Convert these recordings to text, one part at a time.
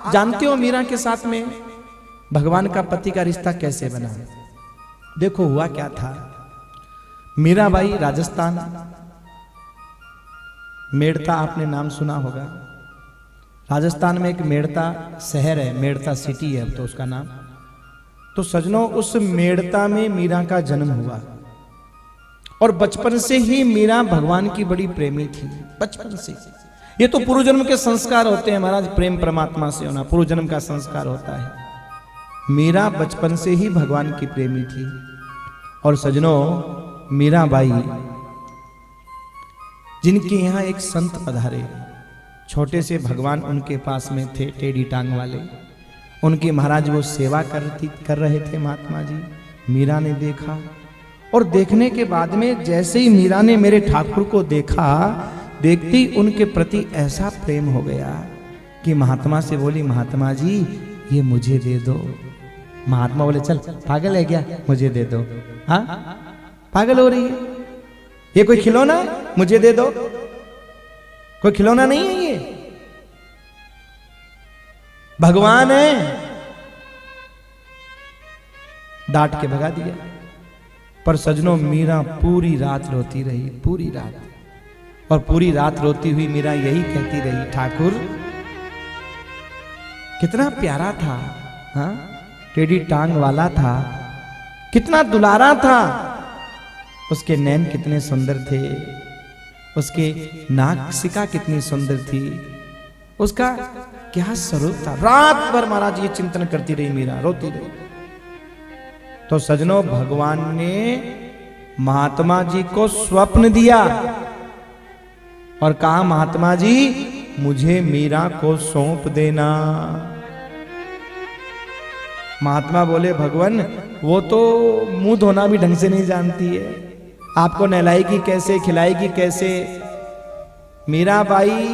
जानते हो मीरा के साथ में भगवान का पति का रिश्ता कैसे बना? देखो हुआ क्या था। मीराबाई राजस्थान, मेड़ता आपने नाम सुना होगा। राजस्थान में एक मेड़ता शहर है, मेड़ता सिटी है अब तो उसका नाम। तो सजनों, उस मेड़ता में मीरा का जन्म हुआ और बचपन से ही मीरा भगवान की बड़ी प्रेमी थी। बचपन से। ये तो पूर्व जन्म के संस्कार होते हैं महाराज, प्रेम परमात्मा से होना पूर्व जन्म का संस्कार होता है। मीरा बचपन से ही भगवान की प्रेमी थी। और सजनों, मीराबाई जिनके यहाँ एक संत पधारे, छोटे से भगवान उनके पास में थे, टेढ़ी टांग वाले। उनके महाराज वो सेवा कर रहे थे महात्मा जी। मीरा ने देखा और देखने के बाद में जैसे ही मीरा ने मेरे ठाकुर को देखा, देखते ही उनके प्रति ऐसा प्रेम हो गया कि महात्मा से बोली, महात्मा जी ये मुझे दे दो। महात्मा बोले, चल पागल है क्या, मुझे दे दो। हाँ पागल हो रही है, ये कोई खिलौना है, मुझे दे दो। कोई खिलौना नहीं है, ये भगवान है। डांट के भगा दिया। पर सजनों, मीरा पूरी रात रोती रही, पूरी रात। और पूरी रात रोती हुई मीरा यही कहती रही, ठाकुर कितना प्यारा था, हाँ टेढ़ी टांग वाला था, कितना दुलारा था। उसके नैन कितने सुंदर थे, उसके नासिका कितनी सुंदर थी, उसका क्या स्वरूप था। रात भर महाराज ये चिंतन करती रही मीरा, रोती रही। तो सजनों, भगवान ने महात्मा जी को स्वप्न दिया और कहा, महात्मा जी मुझे मीरा को सौंप देना। महात्मा बोले, भगवान वो तो मुंह धोना भी ढंग से नहीं जानती है, आपको नहलाएगी कैसे, खिलाएगी कैसे? मीराबाई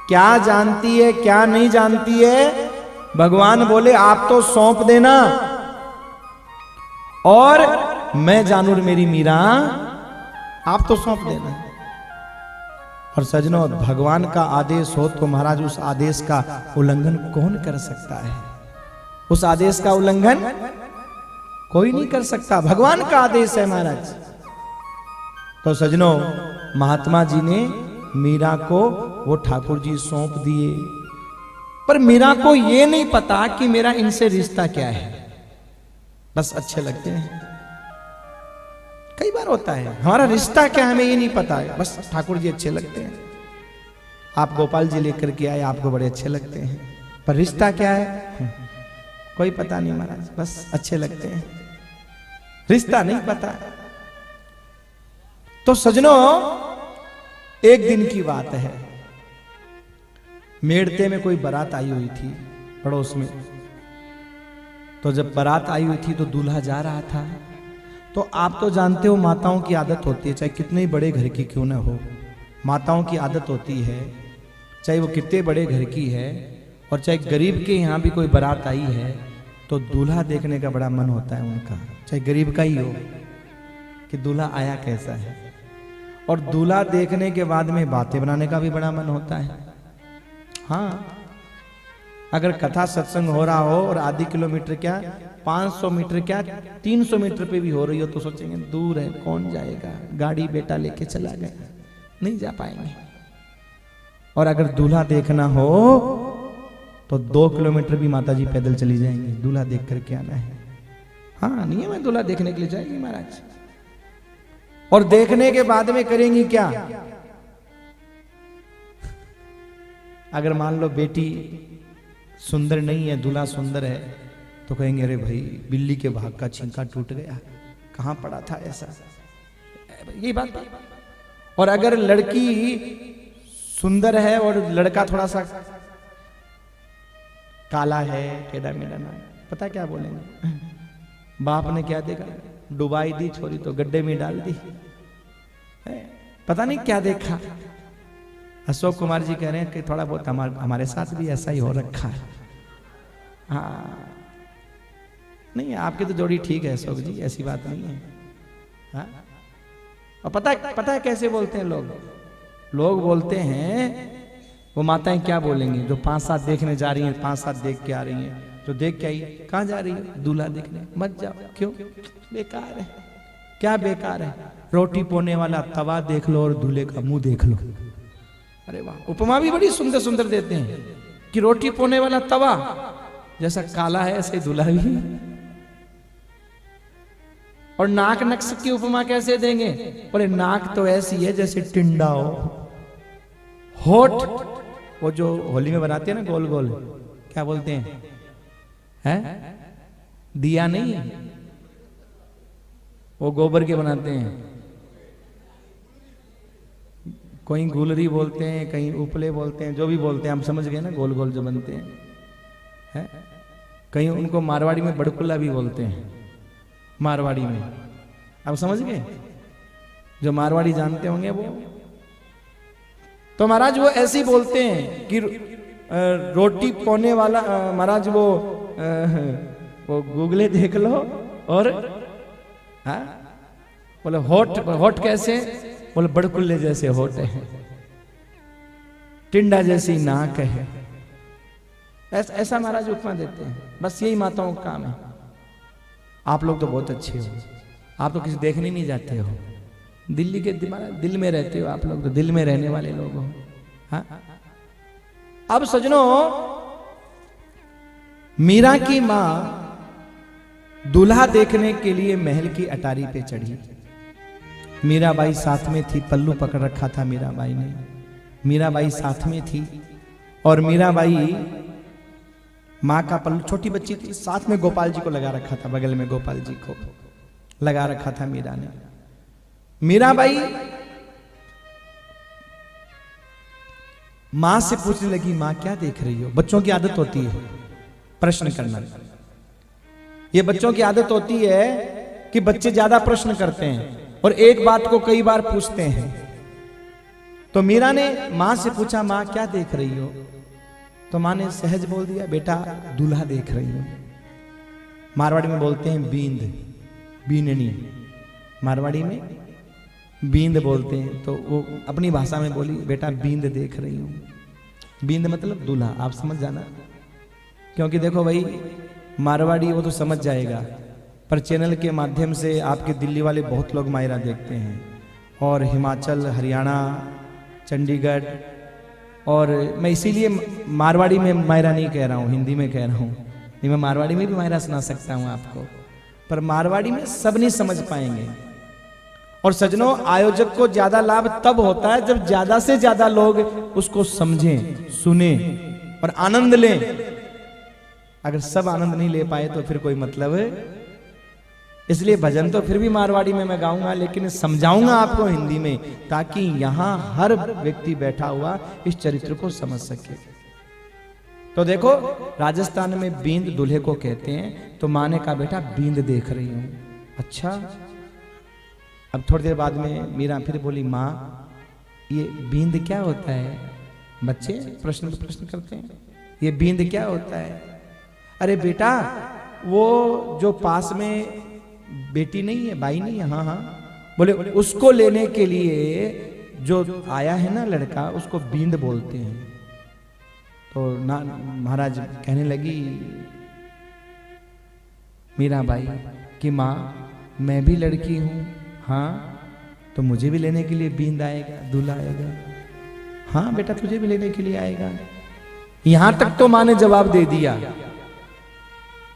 क्या जानती है क्या नहीं जानती है? भगवान बोले, आप तो सौंप देना और मैं जानू मेरी मीरा, आप तो सौंप देना। और सजनों, भगवान का आदेश हो तो महाराज उस आदेश का उल्लंघन कौन कर सकता है? उस आदेश का उल्लंघन कोई नहीं कर सकता, भगवान का आदेश है महाराज। तो सजनों, महात्मा जी ने मीरा को वो ठाकुर जी सौंप दिए। पर मीरा को ये नहीं पता कि मेरा इनसे रिश्ता क्या है, बस अच्छे लगते हैं। कई बार होता है हमारा रिश्ता क्या है हमें ये नहीं पता है, बस ठाकुर जी अच्छे लगते हैं। आप गोपाल जी लेकर के आए, आपको बड़े अच्छे लगते हैं, पर रिश्ता क्या है कोई पता नहीं महाराज, बस अच्छे लगते हैं, रिश्ता नहीं पता। तो सजनों, एक दिन की बात है, मेड़ते में कोई बारात आई हुई थी पड़ोस में। तो जब बारात आई हुई थी तो दूल्हा जा रहा था। तो आप तो जानते हो माताओं की आदत होती है, चाहे कितने ही बड़े घर की क्यों ना हो, माताओं की आदत होती है, चाहे वो कितने बड़े घर की है और चाहे गरीब के यहाँ भी कोई बारात आई है तो दूल्हा देखने का बड़ा मन होता है उनका, चाहे गरीब का ही हो, कि दूल्हा आया कैसा है। और दूल्हा देखने के बाद में बातें बनाने का भी बड़ा मन होता है। हाँ, अगर कथा सत्संग हो रहा हो और आधी किलोमीटर क्या 500 मीटर क्या 300 मीटर पे भी हो रही हो तो सोचेंगे दूर है, कौन जाएगा, गाड़ी बेटा लेके चला गया, नहीं जा पाएंगे। और अगर दूल्हा देखना हो तो 2 किलोमीटर भी माता जी पैदल चली जाएंगे, दूल्हा देख करके आना है। हाँ, नियम है, दूल्हा देखने के लिए जाएंगे महाराज। और देखने के बाद में करेंगी क्या? अगर मान लो बेटी सुंदर नहीं है, दूल्हा सुंदर है, तो कहेंगे अरे भाई बिल्ली के भाग का छिंका टूट गया, कहां पड़ा था ऐसा, ये बात। और अगर लड़की सुंदर है और लड़का थोड़ा सा काला है, टेढ़ा मेढ़ा ना, पता क्या बोलेंगे? बाप ने क्या देखा, डुबाई दी छोरी तो गड्ढे में डाल दी, पता नहीं क्या देखा। अशोक कुमार जी कह रहे हैं कि थोड़ा बहुत हमारे साथ भी ऐसा ही हो रखा है। हाँ, नहीं आपकी तो जोड़ी ठीक है अशोक जी, ऐसी बात नहीं है। हाँ? और पता है कैसे बोलते हैं लोग बोलते हैं वो माताएं क्या बोलेंगी जो 5-7 देखने जा रही हैं, 5-7 देख के आ रही हैं, तो देख के आई, कहाँ जा रही है? दूल्हा देखने। मत जाओ। क्यों? बेकार है। क्या बेकार है? रोटी पोने वाला तवा देख लो और दूल्हे का मुंह देख लो। अरे वाह, उपमा भी बड़ी सुंदर सुंदर देते हैं कि रोटी पोने वाला तवा जैसा काला है ऐसे दूल्हा भी। और नाक नक्श की उपमा कैसे देंगे? बोले नाक तो ऐसी है जैसे टिंडा हो। होठ, वो जो होली में बनाते हैं ना गोल गोल, क्या बोलते हैं? दिया नहीं है, वो गोबर के बनाते हैं। कोई गुलरी बोलते हैं, कहीं उपले बोलते हैं, जो भी बोलते हैं हम समझ गए ना, गोल गोल जो बनते हैं। कहीं उनको मारवाड़ी में बड़कुल्ला भी बोलते हैं, मारवाड़ी में। आप समझ गए? जो मारवाड़ी जानते होंगे वो। तो महाराज वो ऐसे ही बोलते हैं कि रोटी पौने वाला, महाराज वो गूगले देख लो। और बोले होठ, होठ कैसे? बोले बड़कुल्ले जैसे होठ है, टिंडा जैसी नाक है। ऐसा महाराज उपमा देते हैं। बस यही माताओं का काम है। आप लोग तो बहुत अच्छे हो, आप तो किसी देखने नहीं जाते हो। दिल्ली के दिल में रहते हो आप लोग, तो दिल में रहने वाले लोग हो। हाँ? अब सजनों, मीरा की मां दूल्हा देखने के लिए महल की अटारी पे चढ़ी। मीराबाई साथ में थी, पल्लू पकड़ रखा था मीराबाई ने। मीराबाई साथ में थी और मीराबाई माँ का पल्लू, छोटी बच्ची थी, साथ में गोपाल जी को लगा रखा था, बगल में गोपाल जी को लगा रखा था मीरा ने। मीराबाई मां से पूछने लगी, मां क्या देख रही हो? बच्चों की आदत होती है प्रश्न करना। ये बच्चों की आदत होती है कि बच्चे ज्यादा प्रश्न करते हैं और एक बात को कई बार पूछते हैं। तो मीरा ने मां से पूछा, मां क्या देख रही हो? तो मां ने सहज बोल दिया, बेटा दूल्हा देख रही हूं। मारवाड़ी में बोलते हैं बींद, बीननी, मारवाड़ी में बींद बोलते हैं। तो वो अपनी भाषा में बोली, बेटा बींद देख रही हूं। बींद मतलब दूल्हा, आप समझ जाना। क्योंकि देखो भाई, मारवाड़ी वो तो समझ जाएगा, पर चैनल के माध्यम से आपके दिल्ली वाले बहुत लोग मायरा देखते हैं, और हिमाचल, हरियाणा, चंडीगढ़। और मैं इसीलिए मारवाड़ी में मायरा नहीं कह रहा हूँ, हिंदी में कह रहा हूँ। नहीं, मैं मारवाड़ी में भी मायरा सुना सकता हूँ आपको, पर मारवाड़ी में सब नहीं समझ पाएंगे। और सजनों, आयोजक को ज्यादा लाभ तब होता है जब ज्यादा से ज्यादा लोग उसको समझें, सुने और आनंद लें। अगर सब आनंद नहीं ले पाए तो फिर कोई मतलब है। इसलिए भजन तो फिर भी मारवाड़ी में मैं गाऊंगा, लेकिन समझाऊंगा आपको हिंदी में, ताकि यहां हर व्यक्ति बैठा हुआ इस चरित्र को समझ सके। तो देखो, राजस्थान में बींद दूल्हे को कहते हैं। तो माँ ने कहा, बेटा बींद देख रही हूं। अच्छा। अब थोड़ी देर बाद में मीरा फिर बोली, माँ ये बींद क्या होता है? बच्चे प्रश्न करते हैं, ये बींद क्या होता है? अरे बेटा, वो जो पास में बेटी नहीं है, भाई नहीं है, हाँ हाँ, बोले उसको लेने के लिए जो आया है ना लड़का, उसको बींद बोलते हैं। तो ना महाराज कहने लगी मीराबाई कि माँ मैं भी लड़की हूँ, हाँ, तो मुझे भी लेने के लिए बींद आएगा, दूल्हा आएगा। हाँ बेटा, तुझे भी लेने के लिए आएगा। यहां तक तो माँ ने जवाब दे दिया।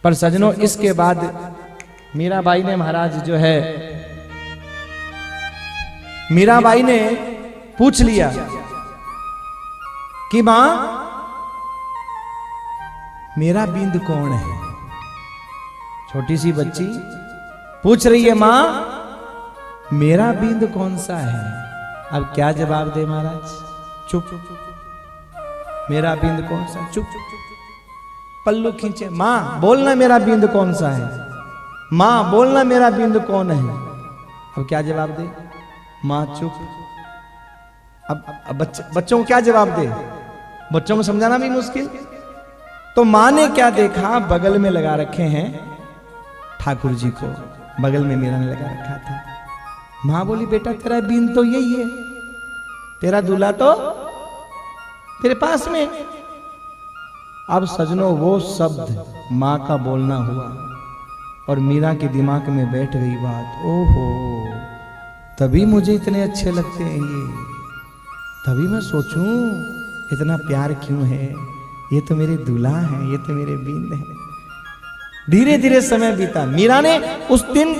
पर सजनों, इसके बाद मीराबाई ने महाराज जो है, मीराबाई ने पूछ लिया कि मां मेरा बींद कौन है? छोटी सी बच्ची पूछ रही है, मां मेरा बींद कौन सा है? अब क्या जवाब दे महाराज? चुप। मेरा बींद कौन सा? चुप। पल्लू खींचे, मां बोलना मेरा बींद कौन सा है? मां बोलना मेरा बींद कौन है? अब क्या जवाब दे? मां चुप। अब बच्चों को क्या जवाब दे? बच्चों को समझाना भी मुश्किल। तो मां ने क्या देखा, बगल में लगा रखे हैं ठाकुर जी को, बगल में मीरा ने लगा रखा था। मां बोली, बेटा तेरा बींद तो यही है, तेरा दूल्हा तो तेरे पास में। अब सजनों वो शब्द माँ का बोलना हुआ और मीरा के दिमाग में बैठ गई बात, ओहो तभी मुझे इतने अच्छे लगते हैं ये, तभी मैं सोचूं इतना प्यार क्यों है, ये तो मेरे दूल्हा हैं, ये तो मेरे बिंद हैं। धीरे धीरे समय बीता, मीरा ने उस दिन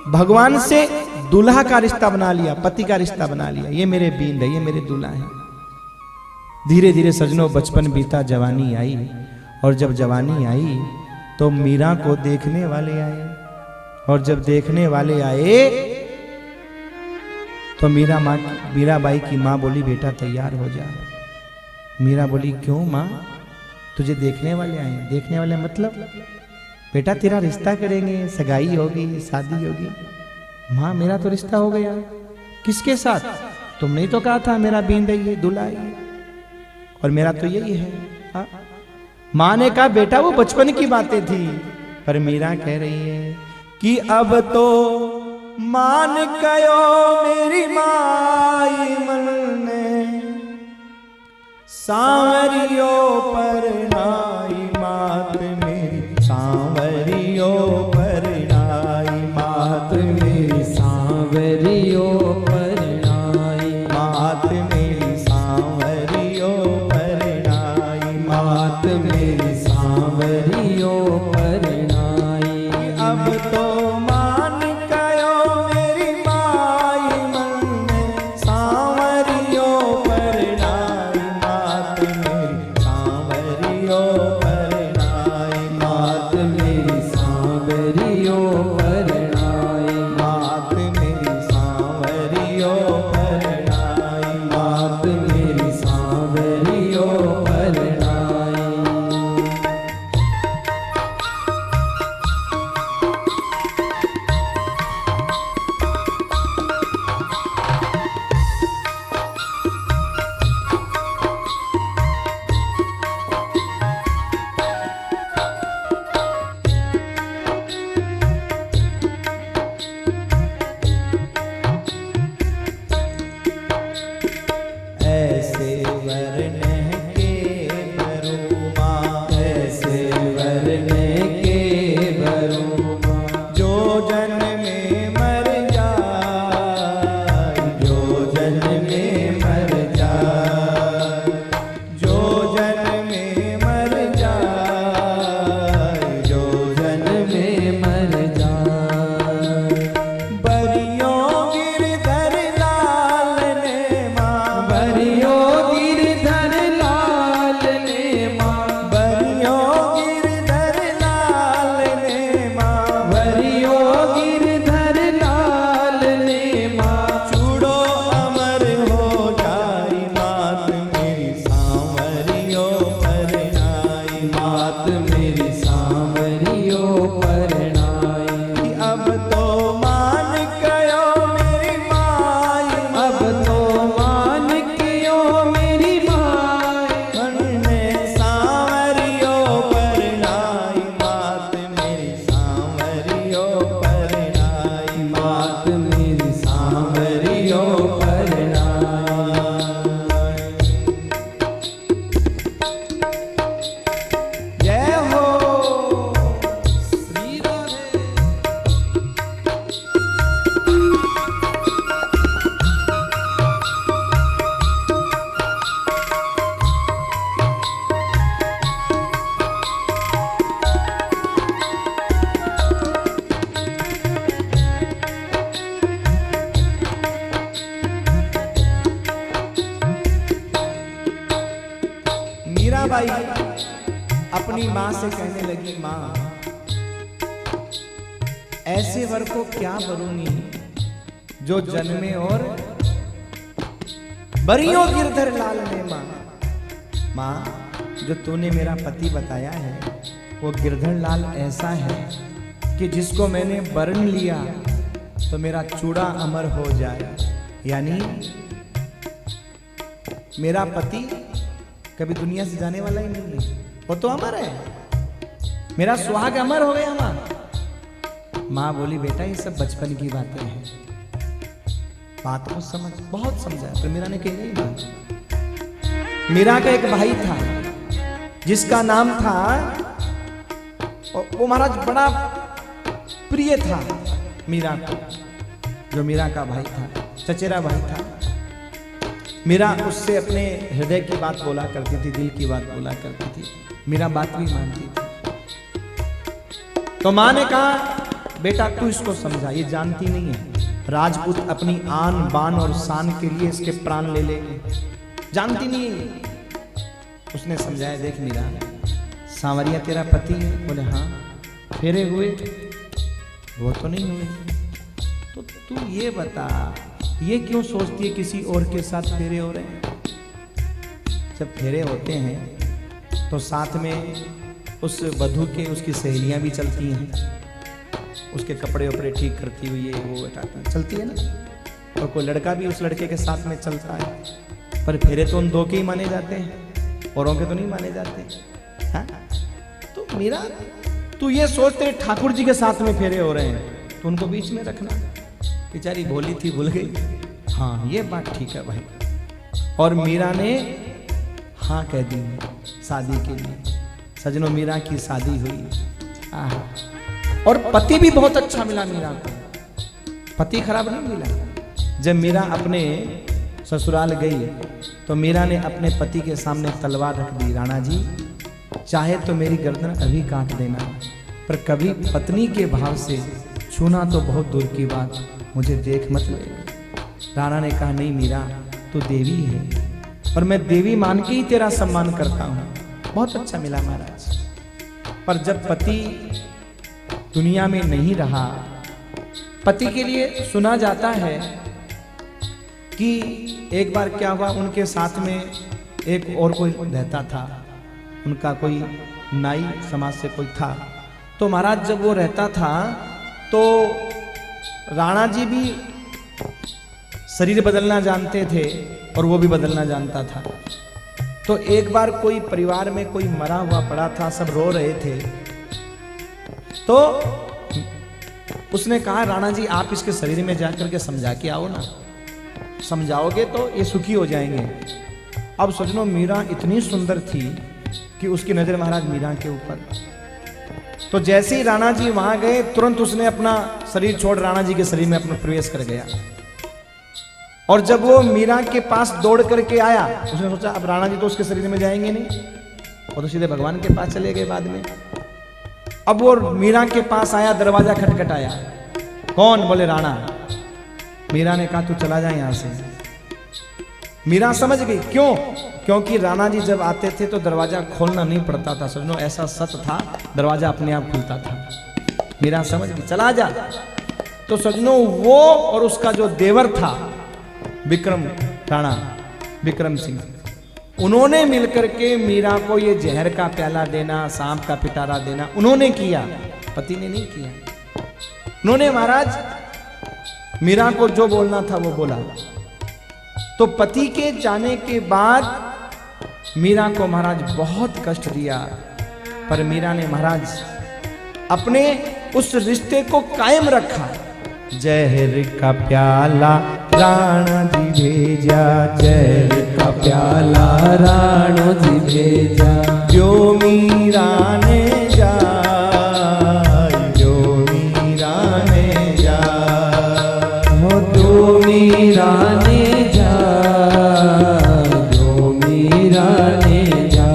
भगवान से दूल्हा का रिश्ता बना लिया, पति का रिश्ता बना लिया, ये मेरे बिंद है, ये मेरे दूल्हा हैं। धीरे धीरे सजनों बचपन बीता, जवानी आई, और जब जवानी आई तो मीरा को देखने वाले आए, और जब देखने वाले आए तो मीराबाई की माँ बोली बेटा तैयार हो जा। मीरा बोली क्यों माँ, तुझे देखने वाले आए? देखने वाले मतलब बेटा तेरा रिश्ता करेंगे, सगाई होगी, शादी होगी। माँ मेरा तो रिश्ता हो गया। किसके साथ? तुमने ही तो कहा था मेरा बींद है ये, दूल्हा है और मेरा तो यही है। हाँ? माँ ने कहा बेटा वो बचपन की बातें थी, पर मीरा कह रही है कि अब तो मान गयो मेरी माई मन ने, सांवरियो पर नाई मात मेरी, सांवरियो पर नाई मात मेरी, सांवरियो पर नाई मात मेरी, सांवरियो पर नाई मात मेरी, सांवरियो पर नाई। अब तो मान गयो मेरी माई मन ने, सांवरियो पर नाई मात मेरी, सांवरियो पर नाई मात मेरी, सांवरियो पर नाई मात मेरी, सांवरियो पर नाई मात मेरी, सांवरियो पर नाई। ऐसे वरन के भरो माँ, ऐसे वरन के भरो माँ, जो जन में मर जाए, जो जन में मर जाए, जो जन में मर जाए, जो जन में मर जाए। बरियों गिरधर लाल ने माँ, बरियों गिरधर लाल ने माँ, बरियों गिरधर लाल ने माँ, बरियों गिरधर लाल ने माँ, चूड़ो अमर हो जाई मात मेरी, सांवरियो पर नाई मात मेरी, सांवरियो पर नाई। अब तो मान गयो मेरी माई, अब तो मान गयो मेरी माई मन ने, सांवरियो पर नाई मात मेरी, सांवरियो पर नाई मात मेरी, सांवरियो पर नाई। जय हो श्री राधे। मीराबाई अपनी माँ से कहने लगी माँ ऐसे वर को क्या बरूंगी जो जन्मे और बरियों गिरधर लाल ने माँ। माँ जो तूने मेरा पति बताया है वो गिरधर लाल ऐसा है कि जिसको मैंने वर्ण लिया तो मेरा चूड़ा अमर हो जाए, यानी मेरा पति कभी दुनिया से जाने वाला ही नहीं है, वो तो अमर है, मेरा सुहाग अमर हो गया माँ। माँ बोली बेटा ये सब बचपन की बातें हैं, बात को समझ, बहुत समझा, पर मीरा ने कही नहीं बात। मीरा का एक भाई था जिसका नाम था, वो महाराज बड़ा प्रिय था मीरा को। जो मीरा का भाई था, चचेरा भाई था। मीरा उससे अपने हृदय की बात बोला करती थी, दिल की बात बोला करती थी। मीरा बात भी मानती थी। तो माँ ने कहा, बेटा तू इसको समझा, ये जानती नहीं है राजपूत अपनी आन बान और शान के लिए इसके प्राण ले लेंगे, जानती नहीं है। उसने समझाया, देख मीरा, सांवरिया तेरा पति है? बोले हाँ। फेरे हुए? वो तो नहीं हुए। तो तू ये बता, ये क्यों सोचती है किसी और के साथ फेरे हो रहे हैं? जब फेरे होते हैं तो साथ में उस वधू के उसकी सहेलियां भी चलती हैं, उसके कपड़े वपड़े ठीक करती हुई है, वो हटाती चलती है ना। और कोई लड़का भी उस लड़के के साथ में चलता है। पर फेरे तो उन दो के ही माने जाते हैं, औरों के तो नहीं माने जाते। हाँ? तो मीरा, तू ये सोचते ठाकुर जी के साथ में फेरे हो रहे हैं तो उनको बीच में रखना। बेचारी भोली थी, भूल गई। हाँ ये बात ठीक है भाई। और मीरा ने हाँ कह दी शादी के लिए। सजनों, मीरा की शादी हुई। और पति भी बहुत अच्छा मिला मीरा को, पति खराब नहीं मिला। जब मीरा अपने ससुराल गई तो मीरा ने अपने पति के सामने तलवार रख दी, राणा जी चाहे तो मेरी गर्दन अभी काट देना, पर कभी पत्नी के भाव से छूना तो बहुत दूर की बात, मुझे देख मत ले। राणा ने कहा, नहीं मीरा, तू देवी है और मैं देवी मान के ही तेरा सम्मान करता हूँ। बहुत अच्छा मिला महाराज। पर जब पति दुनिया में नहीं रहा, पति के लिए सुना जाता है कि एक बार क्या हुआ, उनके साथ में एक और कोई रहता था, उनका कोई नाई समाज से कोई था। तो महाराज जब वो रहता था तो राणा जी भी शरीर बदलना जानते थे और वो भी बदलना जानता था। तो एक बार कोई परिवार में कोई मरा हुआ पड़ा था, सब रो रहे थे। तो उसने कहा, राणा जी आप इसके शरीर में जाकर के समझा के आओ ना, समझाओगे तो ये सुखी हो जाएंगे। अब सजनों, मीरा इतनी सुंदर थी कि उसकी नजर महाराज मीरा के ऊपर। तो जैसे ही राणा जी वहां गए, तुरंत उसने अपना शरीर छोड़ राणा जी के शरीर में अपना प्रवेश कर गया। और जब वो मीरा के पास दौड़ करके आया, उसने सोचा अब राणा जी तो उसके शरीर में जाएंगे नहीं, वो तो सीधे भगवान के पास चले गए बाद में। अब वो मीरा के पास आया, दरवाजा खटखटाया। कौन? बोले राणा। मीरा ने कहा, तू चला जा यहां से। मीरा समझ गई, क्यों? क्योंकि राणा जी जब आते थे तो दरवाजा खोलना नहीं पड़ता था। सजनों, ऐसा सच था, दरवाजा अपने आप खुलता था। मीरा समझ गई, चला जा। तो सजनों, वो और उसका जो देवर था विक्रम, राणा विक्रम सिंह, उन्होंने मिलकर के मीरा को ये जहर का प्याला देना, सांप का पिटारा देना उन्होंने किया, पति ने नहीं किया। उन्होंने महाराज मीरा को जो बोलना था वो बोला। तो पति के जाने के बाद मीरा को महाराज बहुत कष्ट दिया, पर मीरा ने महाराज अपने उस रिश्ते को कायम रखा। जहर का प्याला राणा जी भेजा, जहर का प्याला राणा जी भेजा, जो मीरा ने जा, जो मीरा ने जा, जो मीरा ने जा, जो मीरा ने जा,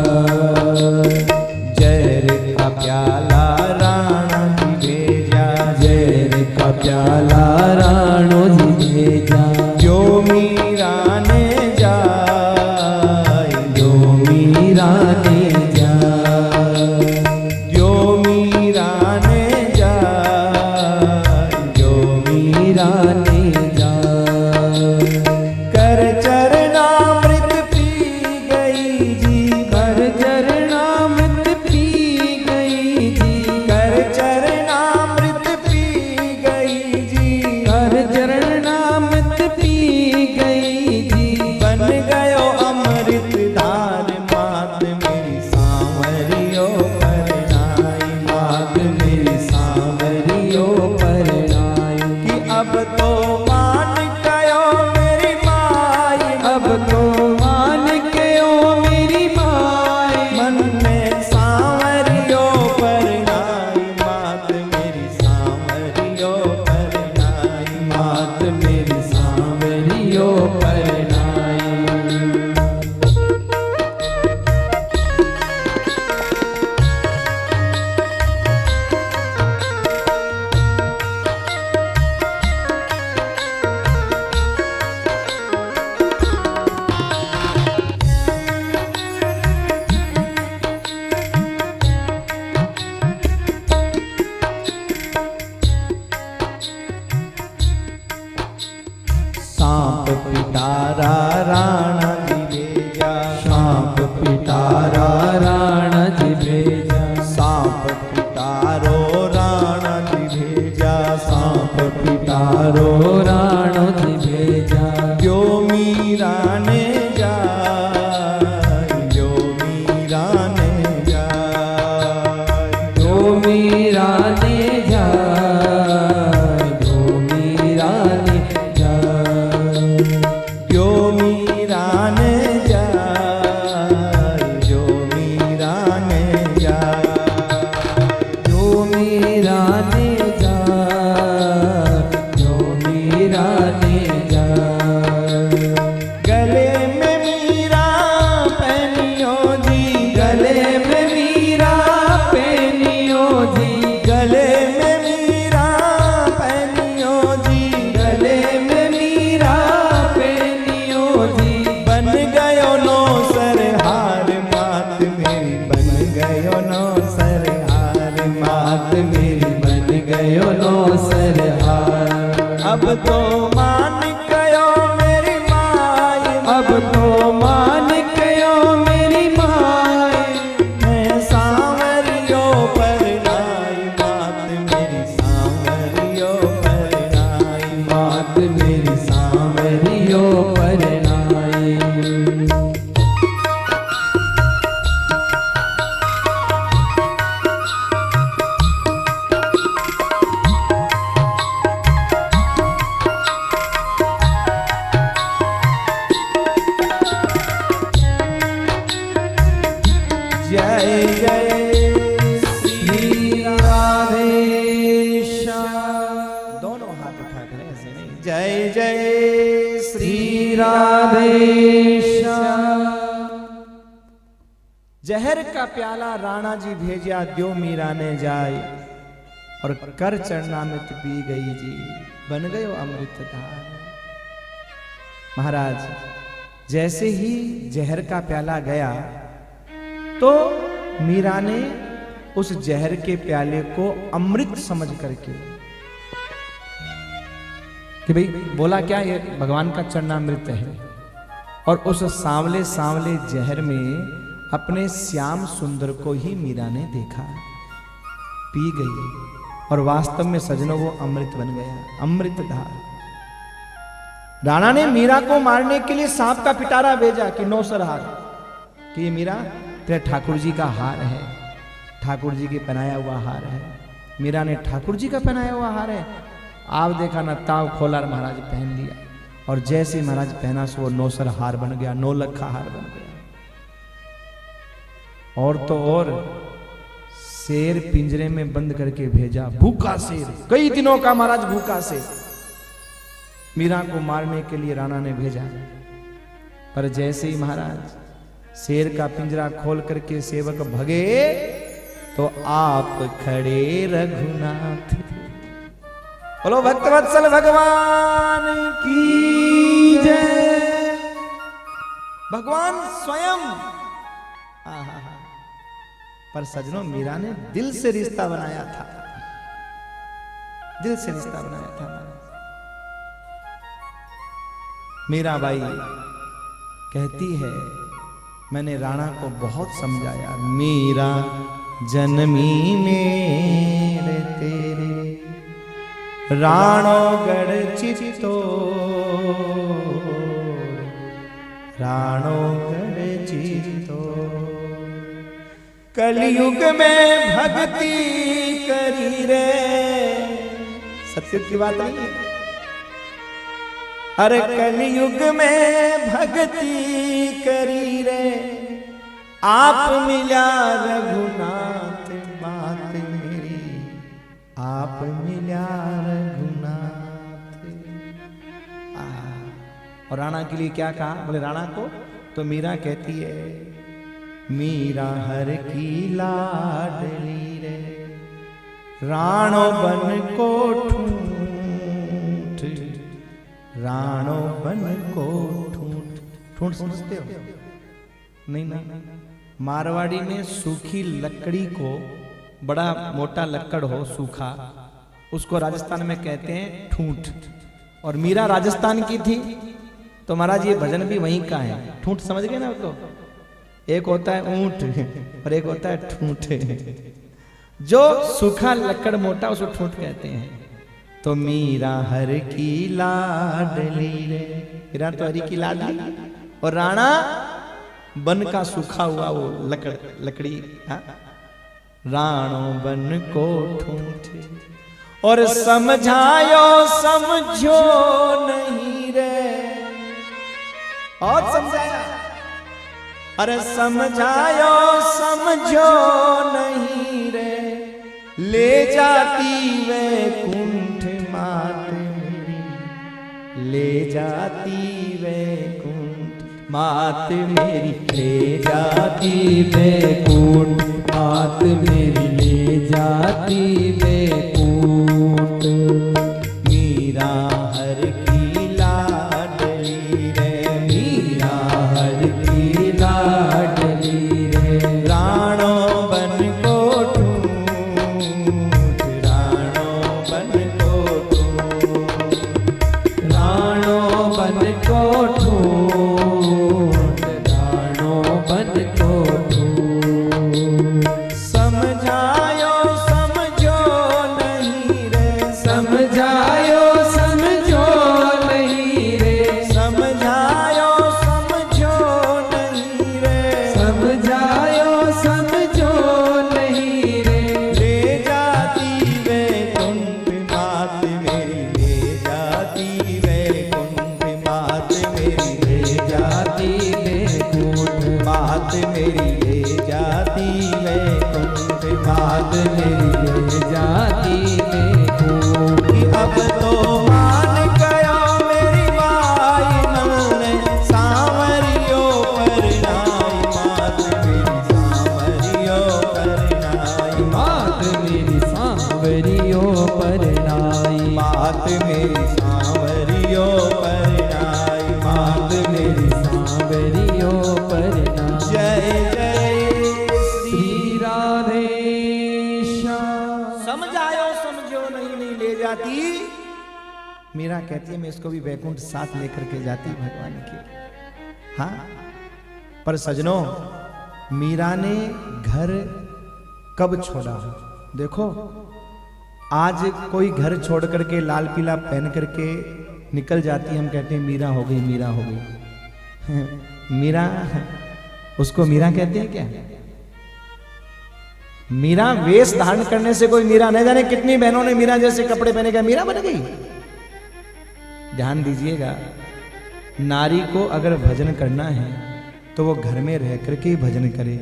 जहर का प्याला राणा जी भेजा, जहर का प्याला राणो जी भेजा, जो मीरा ने जा, जो मीरा ने जा, जो मीरा ने जा, जो मीरा ने जा, कर चरणामृत पी गई जी, कर चरणामृत पी गई जी, राणा जी भेजा, सांप पिटारा राणा जी भेजा, सांप पिटारो राणा जी भेजा, सांप पिटारो राणा जी भेजा। जो मीरा ने जाय, जो मीरा ने जाय, जो मीरा ने जाय, जो मीरा ने जाय, जो मीरा ने जाय, जो मीरा ने जाय, जो मीरा ने जाय, जो मीरा ने जाय। गले में मीरा पहनियो जी, गले में मीरा पहनियो जी, गले में मीरा पहनियो जी, गले में मीरा पहनियो जी। बन गयो नो सरहार मात मेरी, बन गयो नो सरहार मात मेरी बन गयो नो सरहार। अब तो मान गयो मेरी माई, अब तो मान गयो मेरी माए। मैं सांवरियो पर नाई, मात मेरी सांवरियो पर नाई, मात मेरी सांवरियो पर नाई। जय जय श्री राधेश्याम। दोनों हाथ उठा कर ऐसे नहीं, जय जय श्री श्री राधेश्याम। जहर का प्याला राणा जी भेजा, द्यो मीरा ने जाय, और कर चरणामृत पी गई जी, बन गयो अमृत धार। महाराज जैसे ही जहर का प्याला गया तो मीरा ने उस जहर के प्याले को अमृत समझ करके, कि भाई बोला क्या, ये भगवान का चरणामृत है, और उस सांवले सांवले जहर में अपने श्याम सुंदर को ही मीरा ने देखा, पी गई, और वास्तव में सजनों वो अमृत बन गया, अमृत धार। राणा ने मीरा को मारने के लिए सांप का पिटारा भेजा कि नौसर हार, कि ये मीरा तेरे ठाकुर जी का हार है, ठाकुर जी के पहनाया हुआ हार है। मीरा ने ठाकुर जी का पहनाया हुआ हार है, आप देखा ना, ताव खोला और महाराज पहन लिया, और जैसे महाराज पहना सो वो नौसर हार बन गया, 9 लाख का हार बन गया। और तो और शेर पिंजरे में बंद करके भेजा, भूखा शेर, कई दिनों का महाराज भूखा शेर मीरा को मारने के लिए राणा ने भेजा। पर जैसे ही महाराज शेर का पिंजरा खोल करके सेवक भगे तो आप खड़े रघुनाथ। बोलो भक्तवत्सल भगवान की जय। भगवान स्वयं। पर सजनों मीरा ने दिल से रिश्ता बनाया था, दिल से रिश्ता बनाया था। मीराबाई कहती है, मैंने राणा को बहुत समझाया, मीरा जन्मी मेरे तेरे राणो गढ़ चितो, राणो गढ़ चितो, कलयुग में भक्ति करी रे। सत्य की बात नहीं है, अरे कलयुग में भक्ति करी रे, आप मिला रघुनाथ बात मेरी, आप मिला रघुनाथ। और राणा के लिए क्या कहा, बोले राणा को तो मीरा कहती है, मीरा हर की लाडली रे, राणो बन को ठूठ, राणो बन को ठूठ। ठूठ समझते हो? नहीं ना, मारवाड़ी में सूखी लकड़ी को, बड़ा मोटा लक्कड़ हो सूखा, उसको राजस्थान में कहते हैं ठूठ। और मीरा राजस्थान की थी तो महाराज ये भजन भी वहीं का है। ठूंठ समझ गए ना तो, एक होता है ऊंट और एक होता है ठूंठ। जो सूखा लकड़ मोटा उसको ठूंठ कहते हैं। तो मीरा हर की लाडली रे, मीरा तो हरी की लाडली, और राणा बन का सूखा हुआ वो लकड़ी। हाँ? राणो बन को ठूंठे और समझायो समझो नहीं रे, और समझाया, अरे समझायो समझो नहीं रे, ले जाती वे कुंठ मात मेरी, ले जाती वे कुंठ मात मेरी, ले जाती वे कुंठ मात मेरी, ले जाती वे कुंठ। मीरा हर की लाडली रे, मीरा हर की लाडली रे, राणो बन को ठूंठ, राणो बन को ठूंठ, राणो बन को ठूंठ, राणो बन को ठूंठ। समझायो समझो नहीं रे, समझायो समझो नहीं रे, समझायो समझो नहीं रे, समझायो समझो नहीं रे, ले जाती वे कुंठ मात मेरी, ले जाती वे कुंठ मात मेरी, ले जाती वे कुंठ मात मेरी, ले जाती वे कुंठ मात मेरी, ले जाती वे कुंठ। अब तो मान गयो मेरी माई मन, सांवरियो परनाई मात मेरी, सांवरियो परनाई मात मेरी सांवरियो परनाई, मात मेरी सांवरियो परनाई, मात मेरी सांवरियो परनाई। जय जय श्री राधे श्याम। समझायो समझो नहीं, नहीं ले जाती। मीरा कहती है मैं इसको भी वैकुंठ साथ लेकर के जाती भगवान की। हाँ, पर सजनों, मीरा ने घर कब छोड़ा? देखो, आज कोई घर छोड़ करके लाल पीला पहन करके निकल जाती है, हम कहते हैं मीरा हो गई, मीरा हो गई। मीरा, उसको मीरा कहते हैं क्या? मीरा वेश धारण करने से कोई मीरा, नहीं जाने कितनी बहनों ने मीरा जैसे कपड़े पहने का मीरा बन गई। ध्यान दीजिएगा, नारी को अगर भजन करना है तो वो घर में रह करके ही भजन करे,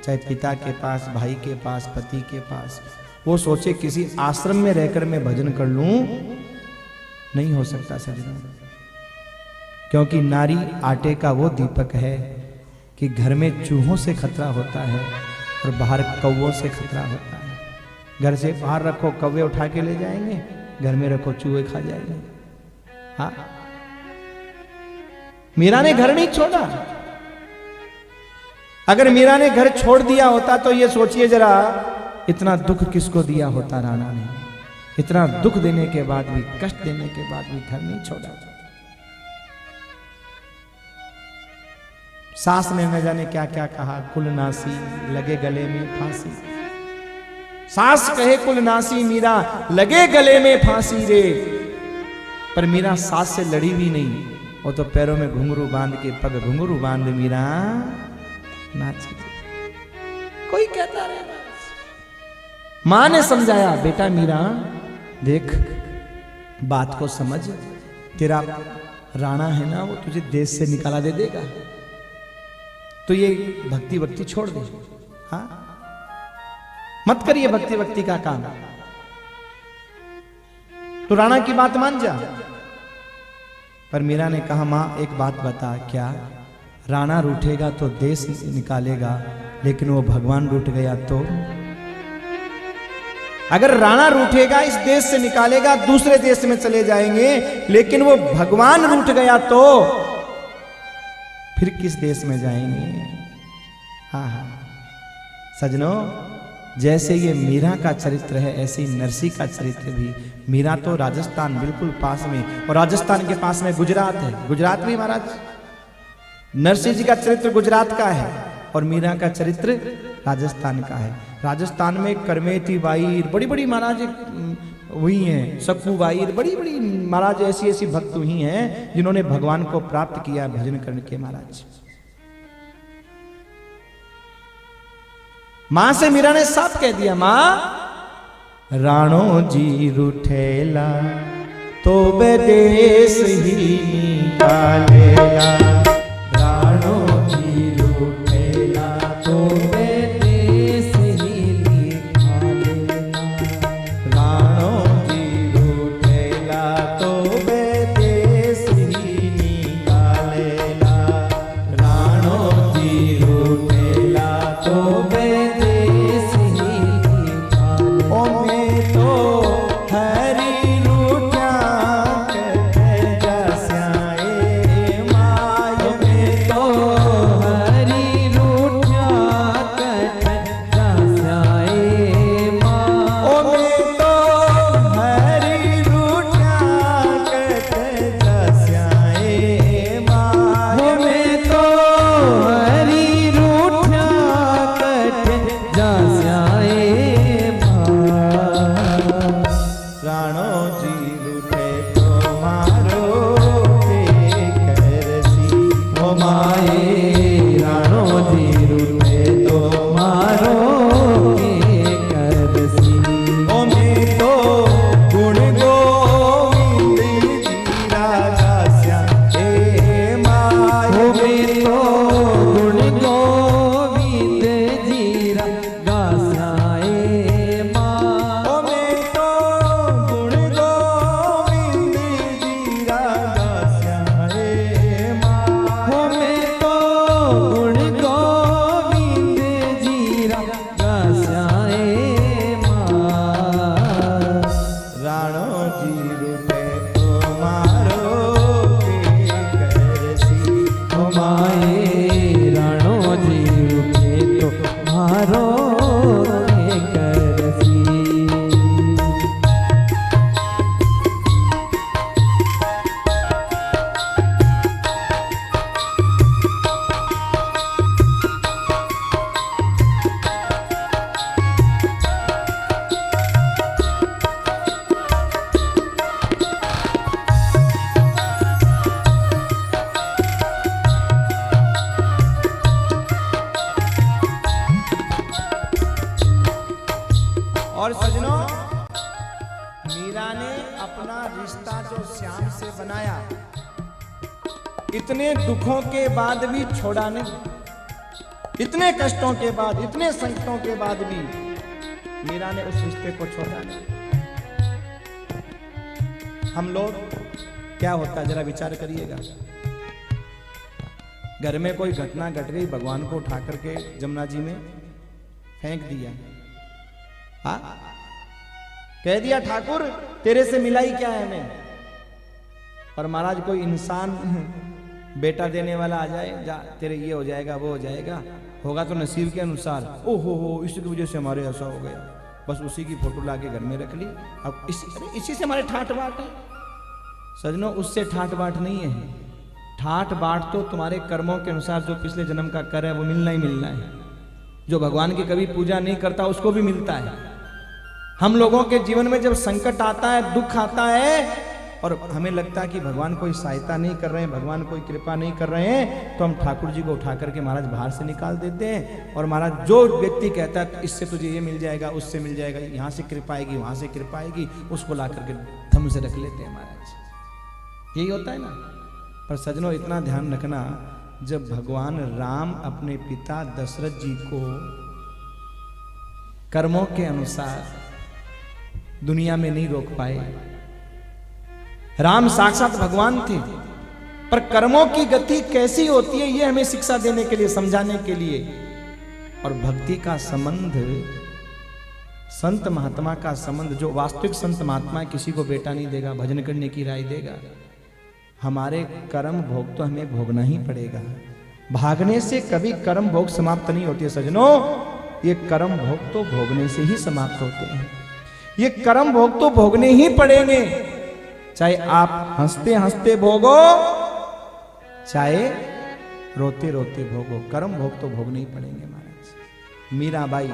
चाहे पिता के पास, भाई के पास, पति के पास। वो सोचे किसी आश्रम में रहकर मैं भजन कर लूं, नहीं हो सकता सज्जनों, क्योंकि नारी आटे का वो दीपक है कि घर में चूहों से खतरा होता है और बाहर कौवों से खतरा होता है। घर से बाहर रखो कौवे उठा के ले जाएंगे, घर में रखो चूहे खा जाएंगे। हाँ, मीरा ने घर नहीं छोड़ा। अगर मीरा ने घर छोड़ दिया होता तो ये सोचिए जरा, इतना दुख किसको दिया होता राणा ने। इतना दुख देने के बाद भी, कष्ट देने के बाद भी घर नहीं छोड़ा। सास ने न जाने क्या क्या कहा, कुलनासी लगे गले में फांसी। सास कहे कुलनासी, मीरा लगे गले में फांसी रे। पर मीरा सास से लड़ी भी नहीं, वो तो पैरों में घुंघरू बांध के, पग घुंघरू बांध मीरा नाची। कोई कहता रहे, मां ने समझाया, बेटा मीरा देख, बात को समझ, तेरा राणा है ना, वो तुझे देश से निकाला दे देगा, तो ये भक्ति भक्ति छोड़ दे। हाँ, मत करिए भक्ति भक्ति का काम, तो राणा की बात मान जा। पर मीरा ने कहा, मां एक बात बता, क्या राणा रूठेगा तो देश निकालेगा, लेकिन वो भगवान रूठ गया तो? अगर राणा रूठेगा इस देश से निकालेगा, दूसरे देश में चले जाएंगे, लेकिन वो भगवान रूठ गया तो फिर किस देश में जाएंगे? हाँ हाँ सजनों, जैसे ये मीरा का चरित्र है ऐसे ही नरसी का चरित्र भी। मीरा तो राजस्थान बिल्कुल पास में, और राजस्थान के पास में गुजरात है। गुजरात भी महाराज नरसी जी का चरित्र गुजरात का है और मीरा का चरित्र राजस्थान का है। राजस्थान में करमेती बाई बड़ी बड़ी महाराज हुई हैं, सक्कू बाई बड़ी बड़ी महाराज ऐसी ऐसी भक्त हुई हैं जिन्होंने भगवान को प्राप्त किया भजन करके महाराज। मां से मीरा ने साफ कह दिया, मां राणो जी रूठेला तो विदेश ही निकालेला। राणो जी रूठेला तो विदेश ही निकालेला। राणो जी रूठेला तो विदेश ही निकालेला। राणो जी रूठेला तो विदेश ही निकालेला। ओ मैं तो हरी रूठा कह जस्याए माय। में तो हरी रूठा कट जाए माँ। ओ मैं तो हरी रूठा कह जस्याए माय। में तो हरी रूठा कट जाए माँ। राणो जी रूठे तो मारो के करसी। ओ माए राणो जी रूठे तो मारो के करसी। ओ मैं तो गुण गोविंद जीरा गास्या ए माय। में तो गुण गोविंद जीरा गासाए माँ। ओ मैं तो गुण गोविंद जीरा गास्या ए माय। में तो गुण गोविंद जीरा गासाए माँ। राणो जी रूठे तो मारो के करसी। ओ माए राणो जी रूठे तो मारो के करसी। और सजनों, मीरा ने अपना रिश्ता जो श्याम से बनाया, इतने दुखों के बाद भी छोड़ा नहीं। इतने कष्टों के बाद, इतने संकटों के बाद भी मीरा ने उस रिश्ते को छोड़ा नहीं। हम लोग क्या होता है जरा विचार करिएगा। घर में कोई घटना घट गई, भगवान को उठा करके जमुना जी में फेंक दिया। हाँ, कह दिया ठाकुर तेरे से मिलाई क्या है हमें। और महाराज कोई इंसान बेटा देने वाला आ जाए, जा तेरे ये हो जाएगा वो हो जाएगा, होगा तो नसीब के अनुसार। ओहो हो, इसी की वजह से हमारे ऐसा हो गया, बस उसी की फोटो लाके घर में रख ली। अब इसी से हमारे ठाट बाट है। सजनों, उससे ठाट बाट नहीं है। ठाट बाट तो तुम्हारे कर्मों के अनुसार जो पिछले जन्म का कर है वो मिलना ही मिलना है। जो भगवान की कभी पूजा नहीं करता उसको भी मिलता है। हम लोगों के जीवन में जब संकट आता है, दुख आता है और हमें लगता है कि भगवान कोई सहायता नहीं कर रहे हैं, भगवान कोई कृपा नहीं कर रहे हैं, तो हम ठाकुर जी को उठा करके महाराज बाहर से निकाल देते हैं। और महाराज जो व्यक्ति कहता है इससे तुझे ये मिल जाएगा, उससे मिल जाएगा, यहाँ से कृपा आएगी, वहां से कृपा आएगी, उसको ला करके धम से रख लेते हैं महाराज। यही होता है ना। पर सजनों, इतना ध्यान रखना, जब भगवान राम अपने पिता दशरथ जी को कर्मों के अनुसार दुनिया में नहीं रोक पाए। राम साक्षात भगवान थे, पर कर्मों की गति कैसी होती है ये हमें शिक्षा देने के लिए, समझाने के लिए। और भक्ति का संबंध, संत महात्मा का संबंध, जो वास्तविक संत महात्मा किसी को बेटा नहीं देगा, भजन करने की राय देगा। हमारे कर्म भोग तो हमें भोगना ही पड़ेगा। भागने से कभी कर्म भोग समाप्त नहीं होती है सजनों। ये कर्म भोग तो भोगने से ही समाप्त होते हैं। ये कर्म भोग तो भोगने ही पड़ेंगे, चाहे आप हंसते हंसते भोगो, चाहे रोते रोते भोगो, कर्म भोग तो भोगने ही पड़ेंगे महाराज। मीराबाई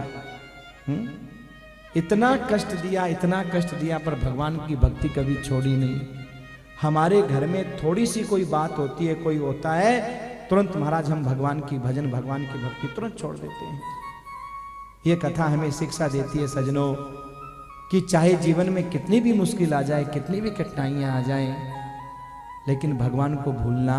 इतना कष्ट दिया, इतना कष्ट दिया, पर भगवान की भक्ति कभी छोड़ी नहीं। हमारे घर में थोड़ी सी कोई बात होती है, कोई होता है, तुरंत महाराज हम भगवान की भजन, भगवान की भक्ति तुरंत छोड़ देते हैं। ये कथा हमें शिक्षा देती है सजनों कि चाहे जीवन में कितनी भी मुश्किल आ जाए, कितनी भी कठिनाइयां आ जाएं, लेकिन भगवान को भूलना